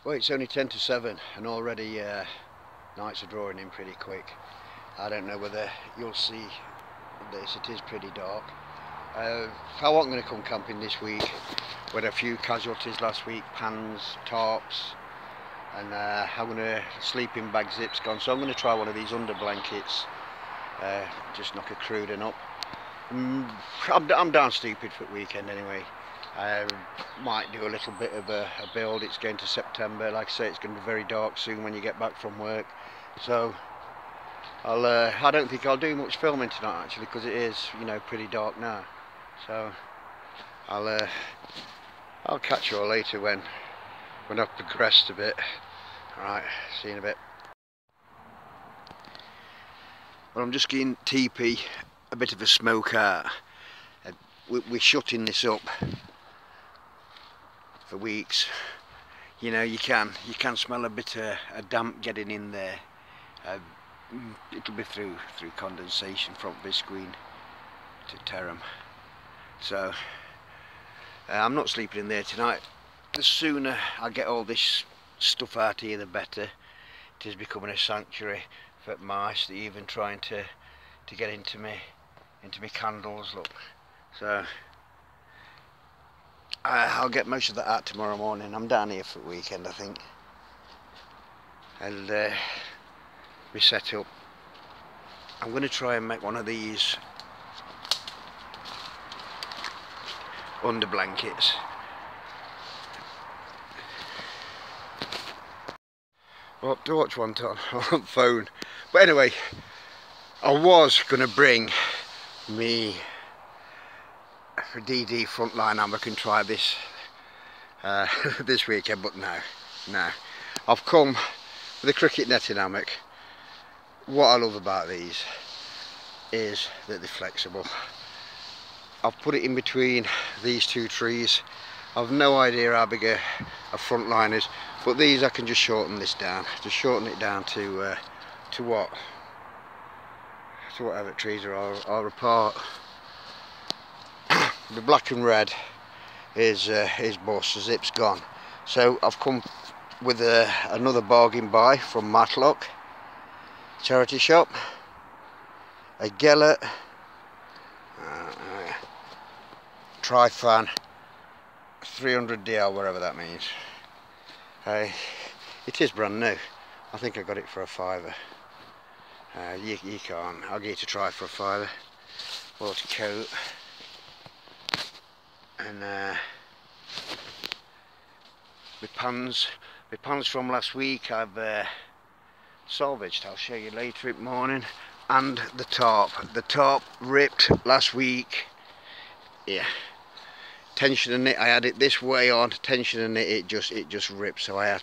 Well, it's only 10 to 7 and already nights are drawing in pretty quick. I don't know whether you'll see this, it is pretty dark. I wasn't going to come camping this week. We had a few casualties last week, pans, tarps, and I'm going to sleeping bag zips gone, so I'm going to try one of these under blankets, just knock a cruding up. I'm down stupid for the weekend anyway. I might do a little bit of a build. It's going to September, like I say, it's going to be very dark soon when you get back from work, so I don't think I'll do much filming tonight actually, because it is, you know, pretty dark now. So I'll catch you all later when I've progressed a bit. Alright, see you in a bit. Well, I'm just getting tipi a bit of a smoke out. We're shutting this up for weeks. You know, you can smell a bit of damp getting in there. It'll be through condensation from visqueen to terum. So I'm not sleeping in there tonight. The sooner I get all this stuff out here, the better. It is becoming a sanctuary for mice. They're even trying to get into me candles. Look, so I'll get most of that out tomorrow morning. I'm down here for the weekend, I think, and we set up. I'm going to try and make one of these under blankets. Well, to watch one on phone. But anyway, I was going to bring me for DD frontline hammock and try this this weekend, but no. I've come with a cricket netting hammock. What I love about these is that they're flexible. I've put it in between these two trees. I've no idea how big a frontline is, but these I can just shorten this down. Just shorten it down to what? To whatever trees are apart. The black and red is bust, the zip's gone. So I've come with another bargain buy from Matlock charity shop. A Gellet tri-fan 300 DL, whatever that means. It is brand new. I think I got it for a £5. You can't. I'll get you to try for a £5. Water coat, and my pans from last week I've salvaged. I'll show you later in the morning. And the tarp ripped last week. Yeah, tension and knit. I had it this way on, tension and knit, it just ripped, so I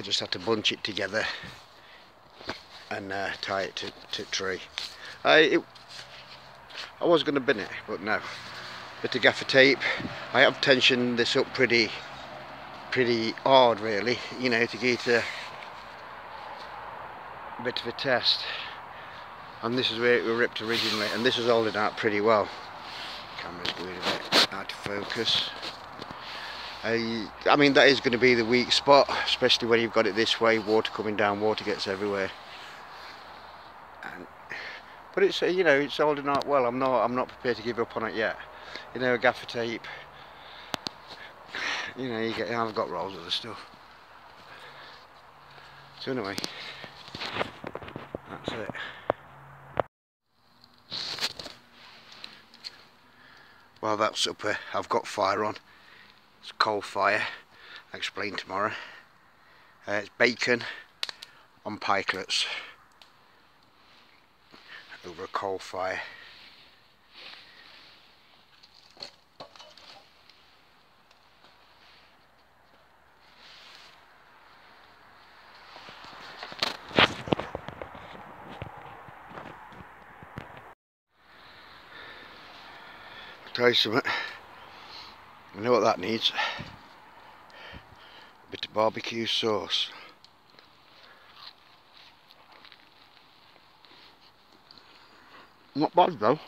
just had to bunch it together and tie it to tree. I was going to bin it, but no. Bit of gaffer tape. I have tensioned this up pretty hard, really, you know, to get a bit of a test. And this is where it was ripped originally, and this is holding out pretty well. Camera's going a bit out of focus. I mean, that is going to be the weak spot, especially when you've got it this way. Water coming down, water gets everywhere. But it's you know, it's holding out well. I'm not prepared to give up on it yet. You know, gaffer tape. You know, I've got rolls of the stuff. So anyway, that's it. Well, that's supper. I've got fire on. It's coal fire. I'll explain tomorrow. It's bacon on pikelets over a coal fire. Try something. You know what that needs? A bit of barbecue sauce. Not bad though.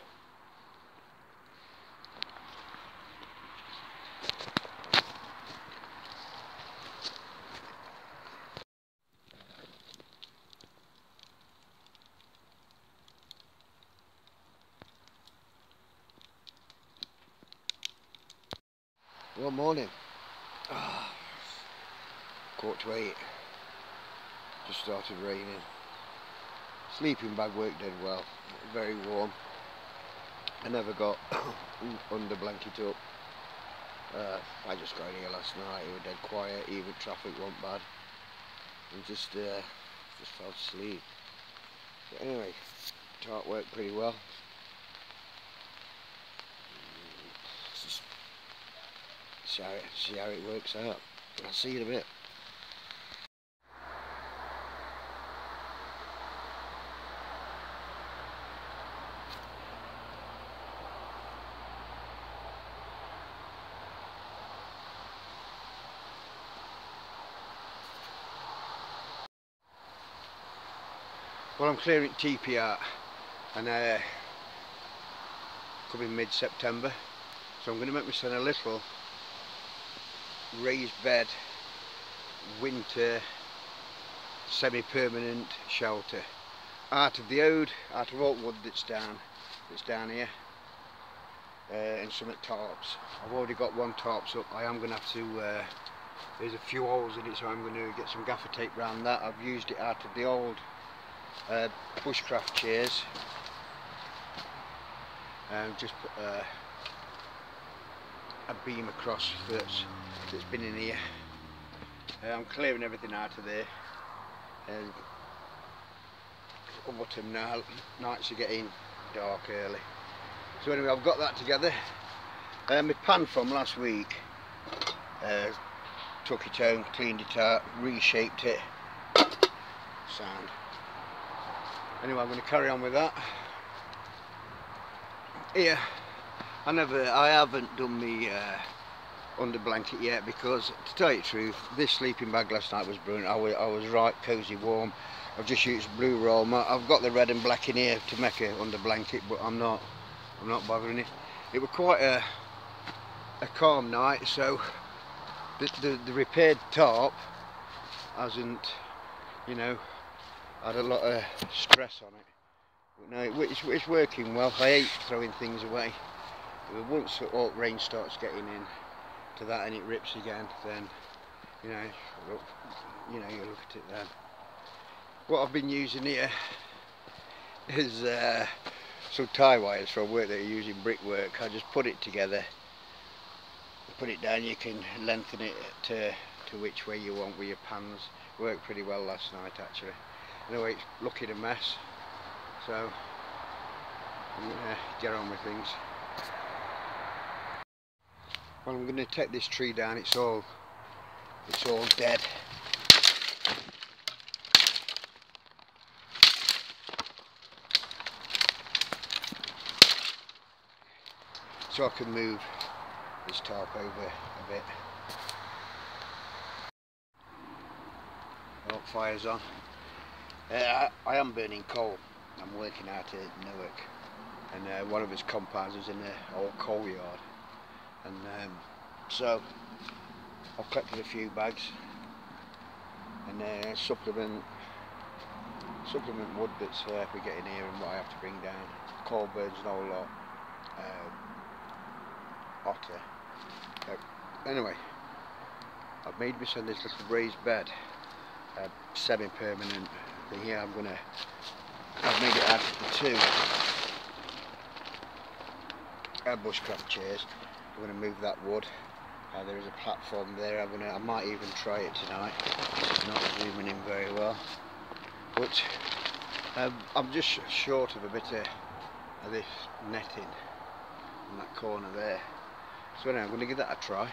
One morning, 8:15, just started raining. Sleeping bag worked dead well, very warm. I never got under blanket up. I just got in here last night, it was dead quiet, even traffic wasn't bad. And just fell asleep. But anyway, tarp worked pretty well. Just see how it works out. I'll see you in a bit. Well, I'm clearing tipi out, and coming mid-September, so I'm going to make myself a little raised bed winter semi-permanent shelter out of all wood that's down here, and some tarps. I've already got one tarps up. I am going to have to there's a few holes in it, so I'm going to get some gaffer tape around that. I've used it out of the old bushcraft chairs, and just put a beam across that's been in here. I'm clearing everything out of there, and autumn now, nights are getting dark early. So anyway, I've got that together. My pan from last week, took it home, cleaned it out, reshaped it. Sound. Anyway, I'm going to carry on with that. Here, I haven't done me under blanket yet, because to tell you the truth, this sleeping bag last night was brilliant. I was right cosy warm. I've just used blue roll. I've got the red and black in here to make a under blanket, but I'm not bothering it. It was quite a calm night, so the repaired tarp hasn't, you know, had a lot of stress on it. But no, it's working well. I hate throwing things away. Once the rain starts getting in to that and it rips again, then you look at it then. What I've been using here is some tie wires for work that I use in brickwork. I just put it together, put it down. You can lengthen it to which way you want with your pans. Worked pretty well last night actually. Anyway, it's looking a mess, so I'm going to get on with things. Well, I'm going to take this tree down. It's all dead. So I can move this tarp over a bit. Oh, fire's on. I am burning coal. I'm working out at Newark, and one of his compounds is in the old coal yard, and so I've collected a few bags and supplement wood that's we're getting here and what I have to bring down. Coal burns an whole lot hotter. Anyway, I've made myself this little raised bed, semi-permanent thing here. I've made it out of the two bushcraft chairs. I'm going to move that wood. There is a platform there. I might even try it tonight. It's not zooming in very well, but I'm just short of a bit of this netting in that corner there. So anyway, I'm going to give that a try.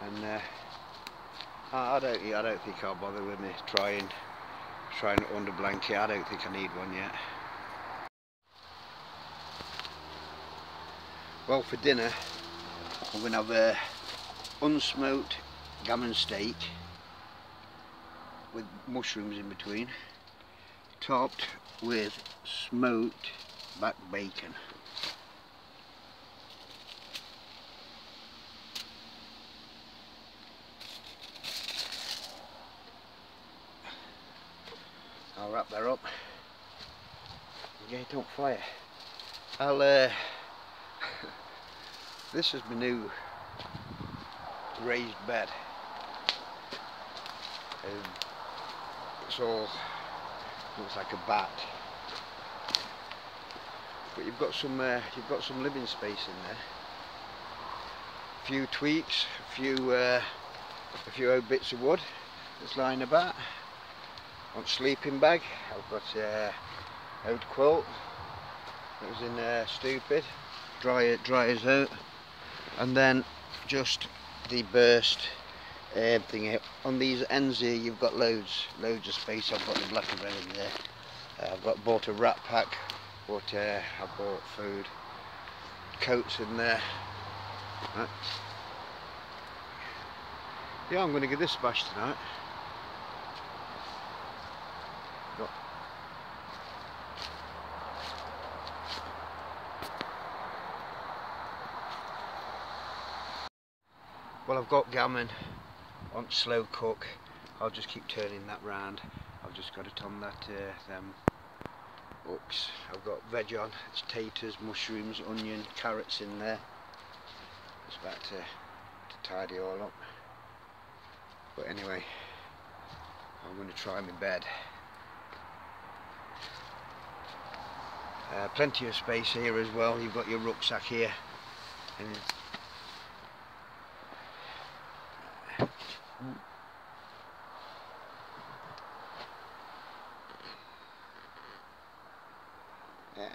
And I don't think I'll bother with me trying under blanket. I don't think I need one yet. Well, for dinner I'm going to have a unsmoked gammon steak with mushrooms in between, topped with smoked back bacon. I'll wrap that up. Yeah, don't fire. I'll This is my new raised bed. It's all looks like a bat, but you've got some living space in there. A few tweaks, a few old bits of wood that's lying about. On sleeping bag, I've got old quilt that was in there, stupid, dry as out, and then just the burst thing here. On these ends here you've got loads of space. I've got the black and red in there. I've bought a wrap pack, I've bought food, coats in there. Right. Yeah, I'm going to give this a bash tonight. Got Well, I've got gammon on slow cook. I'll just keep turning that round. I've just got it on that them hooks. I've got veg on. It's taters, mushrooms, onion, carrots in there. Just about to tidy all up. But anyway, I'm going to try my bed. Plenty of space here as well. You've got your rucksack here. And yeah.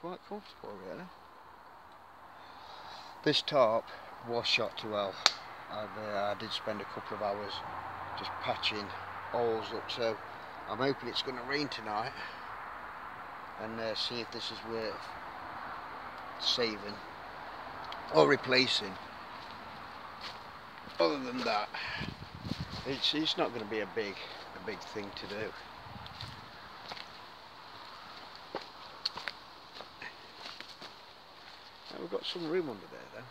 Quite comfortable, really. This tarp was shot to hell. I did spend a couple of hours just patching holes up, so I'm hoping it's going to rain tonight, and see if this is worth saving or replacing. Other than that, it's not going to be a big thing to do. Now we've got some room under there then.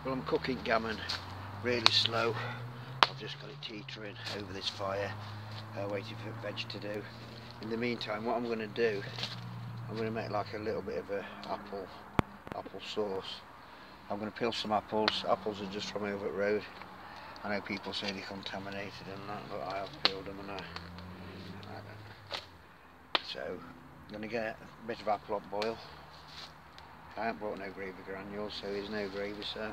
Well, I'm cooking gammon really slow. I've just got it teetering over this fire, waiting for veg to do. In the meantime, what I'm going to do, I'm going to make like a little bit of a apple sauce. I'm going to peel some apples. Apples are just from over the road. I know people say they're contaminated and that, but I have peeled them and I don't know. So I'm going to get a bit of apple up boil. I haven't brought no gravy granules, so there's no gravy, so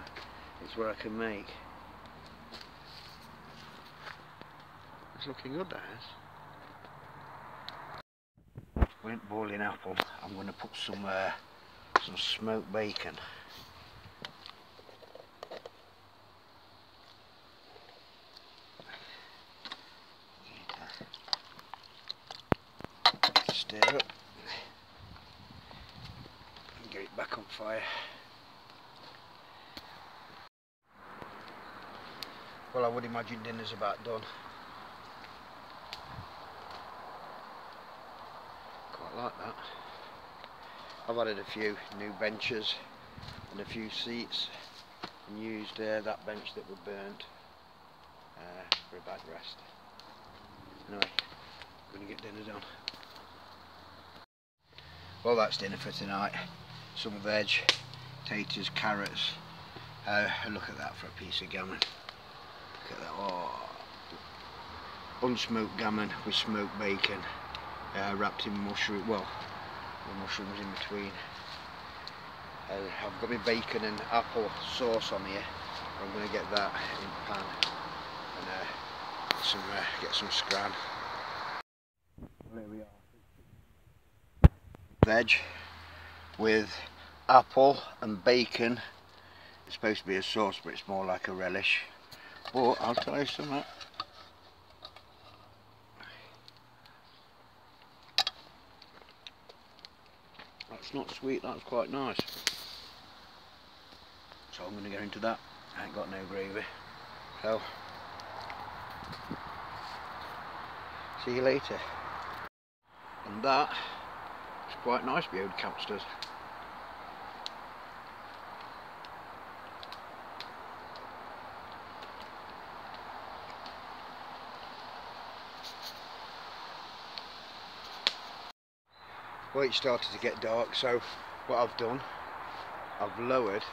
it's what I can make. It's looking good, that is. When boiling apple, I'm going to put some smoked bacon. Stir up. Get it back on fire. Well, I would imagine dinner's about done. Quite like that. I've added a few new benches and a few seats and used that bench that were burnt for a bad rest. Anyway, I'm going to get dinner done. Well, that's dinner for tonight. Some veg, taters, carrots. Look at that for a piece of gammon. Look at that. Oh, unsmoked gammon with smoked bacon, wrapped in mushroom. Well, the mushrooms in between. I've got my bacon and apple sauce on here. I'm going to get that in the pan and get some scran. Well, here we are. Veg with apple and bacon. It's supposed to be a sauce, but it's more like a relish. But I'll tell you something. That's not sweet, that's quite nice. So I'm going to get into that. I ain't got no gravy. So, see you later. And that It's quite nice, the old campsters. Well, it started to get dark, so what I've done, I've lowered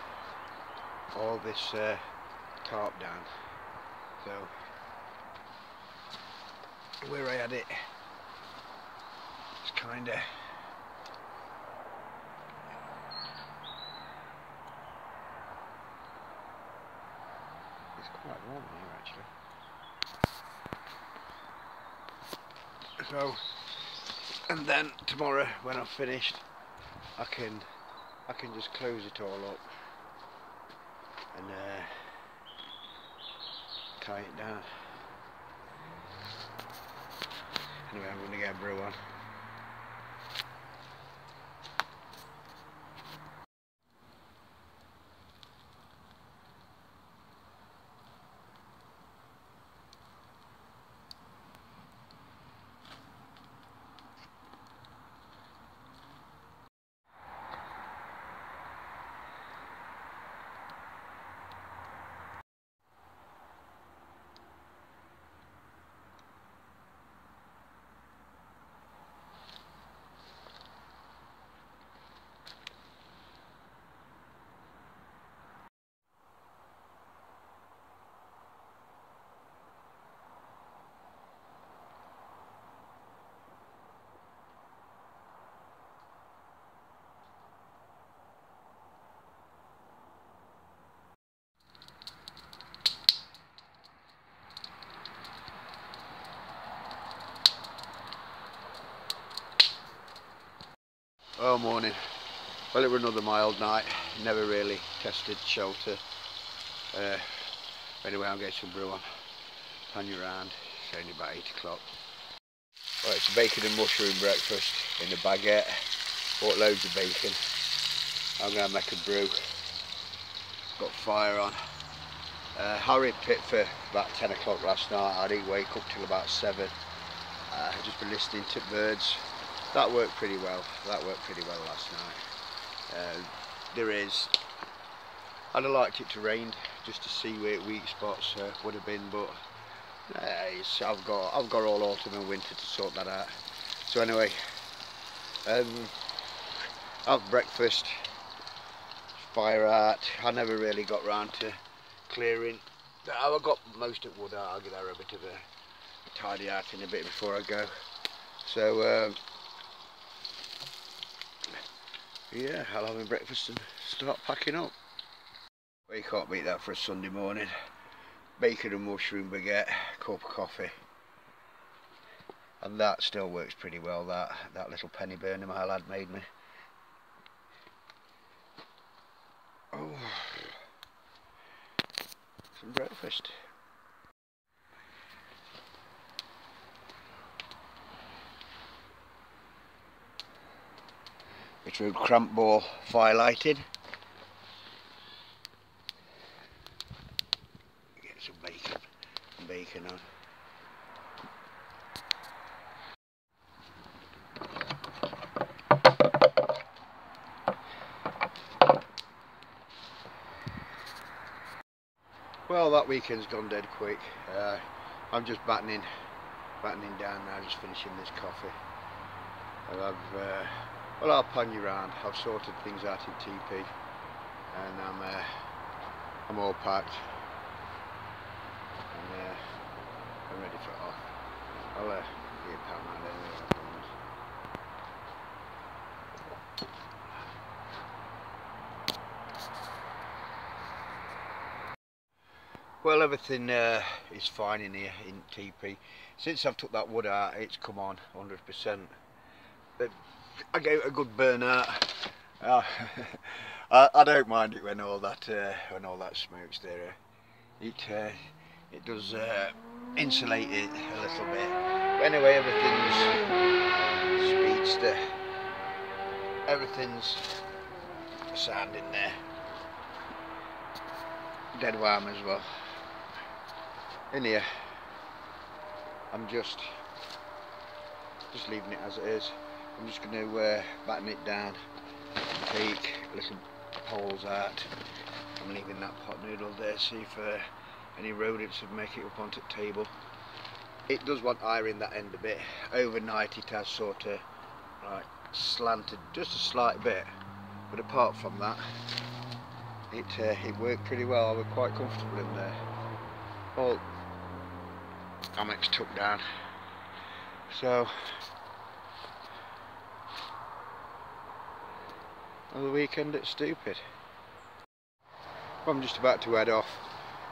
all this tarp down. So where I had it, it's kind of quite warm here actually. So, and then tomorrow when I've finished, I can just close it all up and tie it down. Anyway, I'm going to get a brew on. Oh, morning. Well, it was another mild night. Never really tested shelter. Anyway, I'll get some brew on. Pan you round. It's only about 8 o'clock. Right, it's a bacon and mushroom breakfast in a baguette. Bought loads of bacon. I'm going to make a brew. Got fire on. I ripped pit for about 10 o'clock last night. I didn't wake up till about 7. I've just been listening to birds. That worked pretty well. That worked pretty well last night. I'd have liked it to rain just to see where weak spots would have been, but I've got all autumn and winter to sort that out. So anyway, have breakfast, fire out. I never really got round to clearing. I got most of wood out. I'll give that a bit of a tidy out in a bit before I go. So yeah, I'll have my breakfast and start packing up. Well, you can't beat that for a Sunday morning. Bacon and mushroom baguette, cup of coffee, and that still works pretty well. That little penny burner my lad made me. Oh, some breakfast. Bit of cramp ball fire lighted. Get some bacon on. Well, that weekend's gone dead quick. I'm just battening down now, just finishing this coffee. And I'll pan you round. I've sorted things out in tipi, and I'm all packed, and I'm ready for off. I'll give you a pan round anyway. Well, everything is fine in here in tipi. Since I've took that wood out, it's come on 100%. I gave it a good burn out. I don't mind it when all that smoke's there. It does insulate it a little bit. But anyway, everything's speedster. Everything's sound in there. Dead warm as well. In here, I'm just leaving it as it is. I'm just going to batten it down, take little holes out. I'm leaving that pot noodle there, see if any rodents would make it up onto the table. It does want ironing that end a bit. Overnight it has sort of like slanted just a slight bit, but apart from that it worked pretty well. I was quite comfortable in there. All hammocks tucked down, so another weekend at Stupid. I'm just about to head off.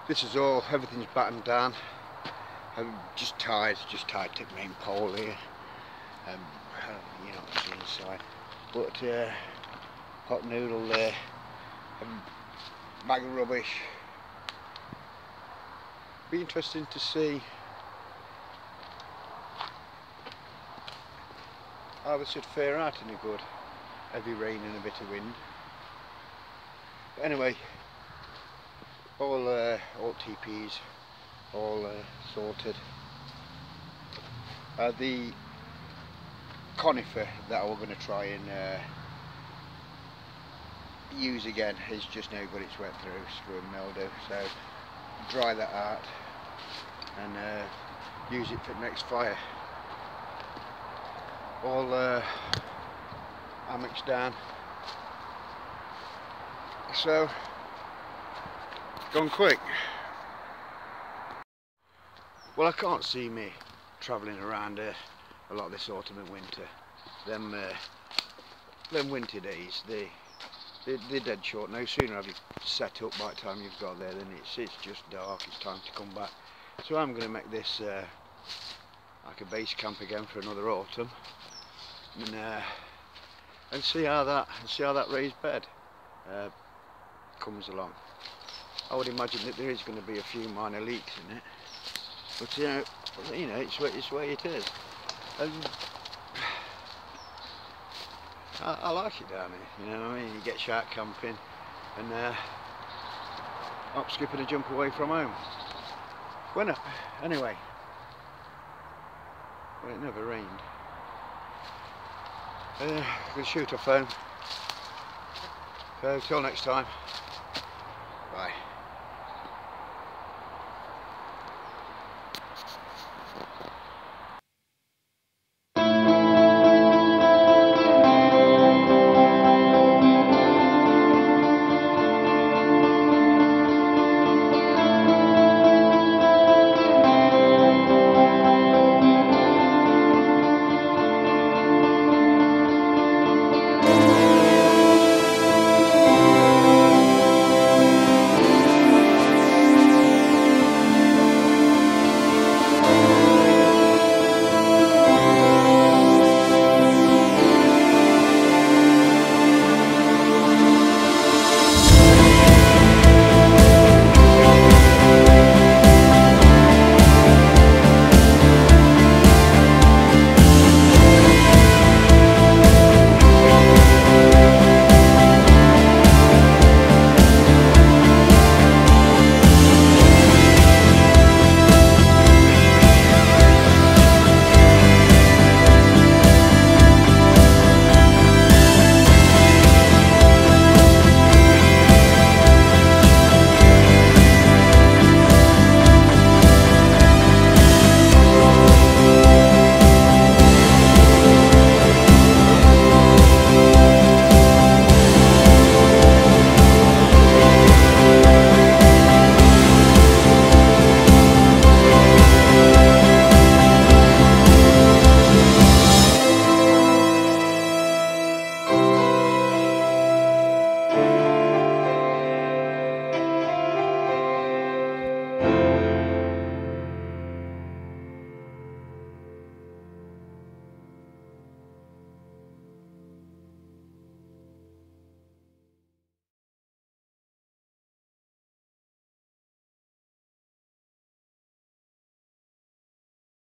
This is all, everything's battened down. I'm just tied to the main pole here. You're not seeing inside, but hot noodle there, bag of rubbish. Be interesting to see how this would fare out in a good heavy rain and a bit of wind. But anyway, all TPs, all sorted. The conifer that we're going to try and use again is just no good. It's wet through, screw mildew. So dry that out and use it for the next fire. All hammocks down. So gone quick. Well, I can't see me travelling around a lot this autumn and winter. Them winter days, they're dead short. No sooner have you set up by the time you've got there than it's just dark. It's time to come back. So I'm going to make this like a base camp again for another autumn, and see how that raised bed comes along. I would imagine that there is going to be a few minor leaks in it, but you know, it's the way it is. And I like it down here. You know what I mean? You get shark camping and hop, skip and a jump away from home. Anyway, well, it never rained. We'll shoot off home. So till next time.